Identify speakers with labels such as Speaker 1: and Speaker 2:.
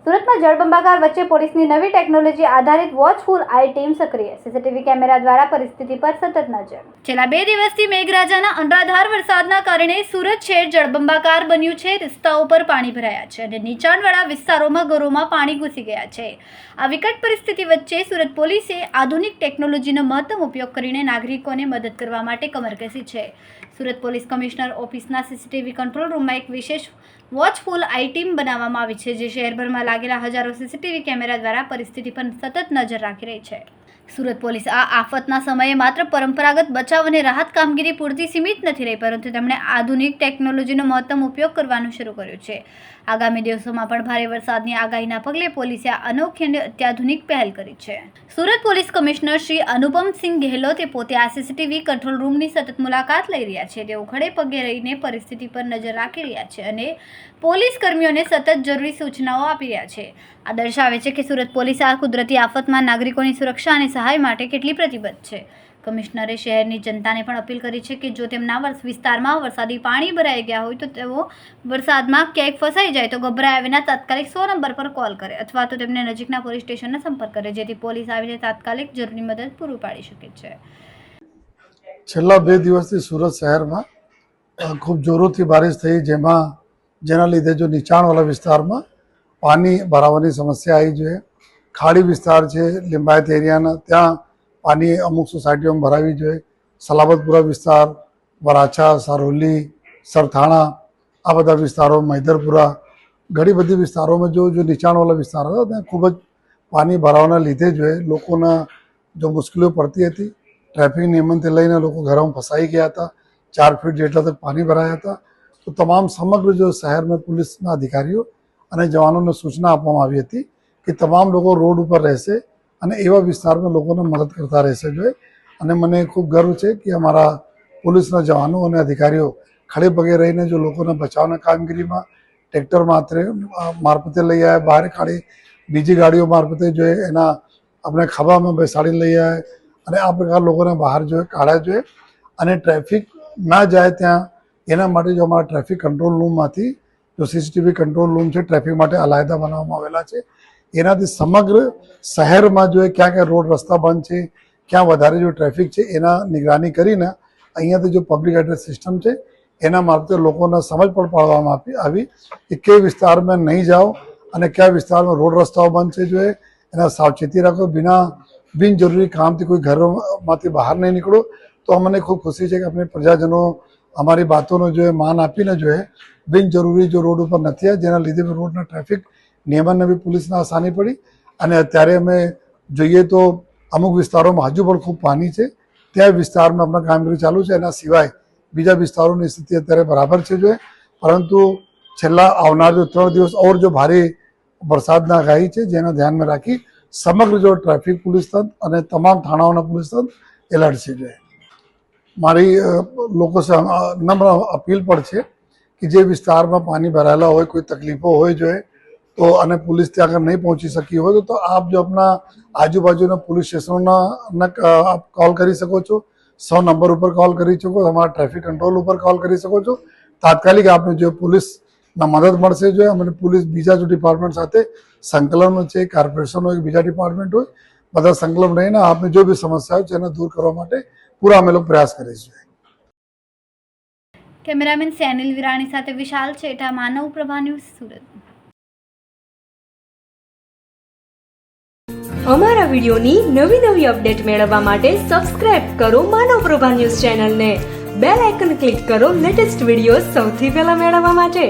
Speaker 1: સુરતમાં જળબંબાકાર વચ્ચે પોલીસની નવી ટેકનોલોજી આધારિત વોચફુલ આઈ ટીમ સક્રિય, સીસીટીવી કેમેરા દ્વારા પરિસ્થિતિ પર સતત નજર. છેલ્લા 2 દિવસથી મેઘરાજાના અનરાધાર વરસાદના કારણે સુરત શહેર જળબંબાકાર બન્યું છે. રસ્તાઓ પર પાણી ભરાયા છે અને નીચાણવાળા વિસ્તારોમાં ઘરોમાં પાણી ઘૂસી ગયા છે. આ વિકટ પરિસ્થિતિ વચ્ચે સુરત પોલીસે આધુનિક ટેકનોલોજીનો મહત્તમ ઉપયોગ કરીને નાગરિકોને મદદ કરવા માટે કમર કસી છે. સુરત પોલીસ કમિશનર ઓફિસના સીસીટીવી કંટ્રોલ રૂમમાં એક વિશેષ વોચફુલ આઈ ટીમ બનાવવામાં આવી છે, જે શહેરભરમાં લાગેલા હજારો સીસીટીવી કેમેરા દ્વારા પરિસ્થિતિ પર સતત નજર રાખી રહી છે. સુરત પોલીસ આ આફતના સમયે માત્ર પરંપરાગત બચાવ અને રાહત કામગીરી પૂરતી સીમિત નથી રહી, પરંતુ તેમણે આધુનિક ટેકનોલોજીનો મહત્તમ ઉપયોગ કરવાનું શરૂ કર્યું છે. આગામી દિવસોમાં પણ ભારે વરસાદની આગાહીના પગલે પોલીસે આ અનોખી અને અત્યાધુનિક પહેલ કરી છે. સુરત પોલીસ કમિશનર શ્રી અનુપમસિંહ ગેહલોતે પોતે આ સીસીટીવી કંટ્રોલ રૂમની સતત મુલાકાત લઈ રહ્યા છે. તેઓ ખડે પગે રહીને પરિસ્થિતિ પર નજર રાખી રહ્યા છે અને પોલીસ કર્મીઓને સતત જરૂરી સૂચનાઓ આપી રહ્યા છે. આ દર્શાવે છે કે સુરત પોલીસ આ કુદરતી આફતમાં નાગરિકોની સુરક્ષા અને સહાય માટે કેટલી પ્રતિબદ્ધ છે. કમિશનરે શહેરની જનતાને પણ અપીલ કરી છે કે જો તેમના વિસ્તારમાં વરસાદી પાણી ભરાઈ ગયા હોય તો તેઓ વરસાદમાં ક્યાંક ફસાઈ જાય તો ગભરાયા વિના તાત્કાલિક 100 નંબર પર કોલ કરે અથવા તો તેમને નજીકના પોલીસ સ્ટેશનનો સંપર્ક કરે, જેથી પોલીસ આવીને તાત્કાલિક જરૂરી મદદ પૂરી પાડી શકે છે.
Speaker 2: છેલ્લા 2 દિવસથી સુરત શહેરમાં ખૂબ જોરોથી બારિશ થઈ, જેના લીધે જો નીચાણવાળા વિસ્તારમાં પાણી ભરાવાની સમસ્યા આવી જોઈએ. ખાડી વિસ્તાર છે લિંબાયત એરિયાના, ત્યાં પાણી અમુક સોસાયટીઓમાં ભરાવી જોઈએ. સલાબતપુરા વિસ્તાર, વરાછા, સારોલી, સરથાણા, આ બધા વિસ્તારો, મૈદરપુરા, ઘણી બધી વિસ્તારોમાં જો નીચાણવાળા વિસ્તાર હતા ત્યાં ખૂબ જ પાણી ભરાવાના લીધે જોઈએ લોકોના જો મુશ્કેલીઓ પડતી હતી. ટ્રાફિક નિયમનથી લઈને લોકો ઘરમાં ફસાઈ ગયા હતા. 4 ફીટ જેટલા તક પાણી ભરાયા હતા. તો તમામ સમગ્ર જો શહેરમાં પોલીસના અધિકારીઓ અને જવાનોને સૂચના આપવામાં આવી હતી કે તમામ લોકો રોડ ઉપર રહેશે અને એવા વિસ્તારમાં લોકોને મદદ કરતા રહેશે જોઈએ. અને મને ખૂબ ગર્વ છે કે અમારા પોલીસના જવાનો અને અધિકારીઓ ખડે પગે રહીને જો લોકોને બચાવના કામગીરીમાં ટ્રેક્ટર મારફતે લઈ આવ્યા, બહાર કાઢી બીજી ગાડીઓ મારફતે જોઈએ એના આપણે ખભામાં બેસાડીને લઈ આવ્યા અને આ પ્રકાર લોકોને બહાર જોઈએ કાઢ્યા જોઈએ. અને ટ્રાફિક ના જાય ત્યાં એના માટે જો અમારા ટ્રાફિક કંટ્રોલ રૂમમાંથી જો સીસીટીવી કંટ્રોલ રૂમ છે ટ્રાફિક માટે અલાયદા બનાવવામાં આવેલા છે. એનાથી સમગ્ર શહેરમાં જોઈએ ક્યાં ક્યાં રોડ રસ્તા બંધ છે, ક્યાં વધારે જો ટ્રાફિક છે એના નિગરાની કરીને અહીંયાથી જો પબ્લિક એડ્રેસ સિસ્ટમ છે એના મારફતે લોકોને સમજ પણ પાડવામાં આવી કે કઈ વિસ્તારમાં નહીં જાઓ અને કયા વિસ્તારમાં રોડ રસ્તાઓ બંધ છે જોઈએ એના સાવચેતી રાખો. બિનજરૂરી કામથી કોઈ ઘરોમાંથી બહાર નહીં નીકળો. તો અમને ખૂબ ખુશી છે કે આપણે પ્રજાજનો અમારી વાતોનો જો માન આપીને જોઈએ બિનજરૂરી જો રોડ ઉપર નથી આવ્યા, જેના લીધે રોડના ટ્રાફિક નિયમનને બી પોલીસને આસાની પડી. અને અત્યારે અમે જોઈએ તો અમુક વિસ્તારોમાં હજુ પણ ખૂબ પાણી છે, ત્યાં વિસ્તારમાં આપણા કામગીરી ચાલુ છે. એના સિવાય બીજા વિસ્તારોની સ્થિતિ અત્યારે બરાબર છે જોઈએ. પરંતુ છેલ્લા આવનાર જો 3 દિવસ ઓર જો ભારે વરસાદના આગાહી છે, જેના ધ્યાનમાં રાખી સમગ્ર જો ટ્રાફિક પોલીસ તંત્ર અને તમામ થાણાઓના પોલીસ તંત્ર એલર્ટ છે જોઈએ. મારી લોકો નમ્ર અપીલ પણ છે કે જે વિસ્તારમાં પાણી ભરાયેલા હોય, કોઈ તકલીફો હોય જોઈએ તો અને પોલીસ ત્યાં આગળ નહીં પહોંચી શકી હોય તો આપ જો આપણા આજુબાજુના પોલીસ સ્ટેશનોના આપ કોલ કરી શકો છો. 100 નંબર ઉપર કોલ કરી શકો, અમારા ટ્રાફિક કંટ્રોલ ઉપર કોલ કરી શકો છો. તાત્કાલિક આપને જો પોલીસના મદદ મળશે જોઈએ. અને પોલીસ બીજા જો ડિપાર્ટમેન્ટ સાથે સંકલન છે, કોર્પોરેશન હોય, બીજા ડિપાર્ટમેન્ટ હોય, બધા સંકલન રહીને આપને જો બી સમસ્યા હોય છે એને દૂર કરવા માટે પૂરા અમે લોકો પ્રયાસ કરીશું.
Speaker 1: કેમેરામેન સેનિલ વિરાણી સાથે વિશાલ છેઠા, માનવ પ્રભા ન્યૂઝ, સુરત.
Speaker 3: અમારા વિડિયોની નવી અપડેટ મેળવવા માટે સબસ્ક્રાઇબ કરો માનવ પ્રભા ન્યૂઝ ચેનલને. બેલ આઇકન ક્લિક કરો લેટેસ્ટ વિડિયો સૌથી પહેલા મેળવવા માટે.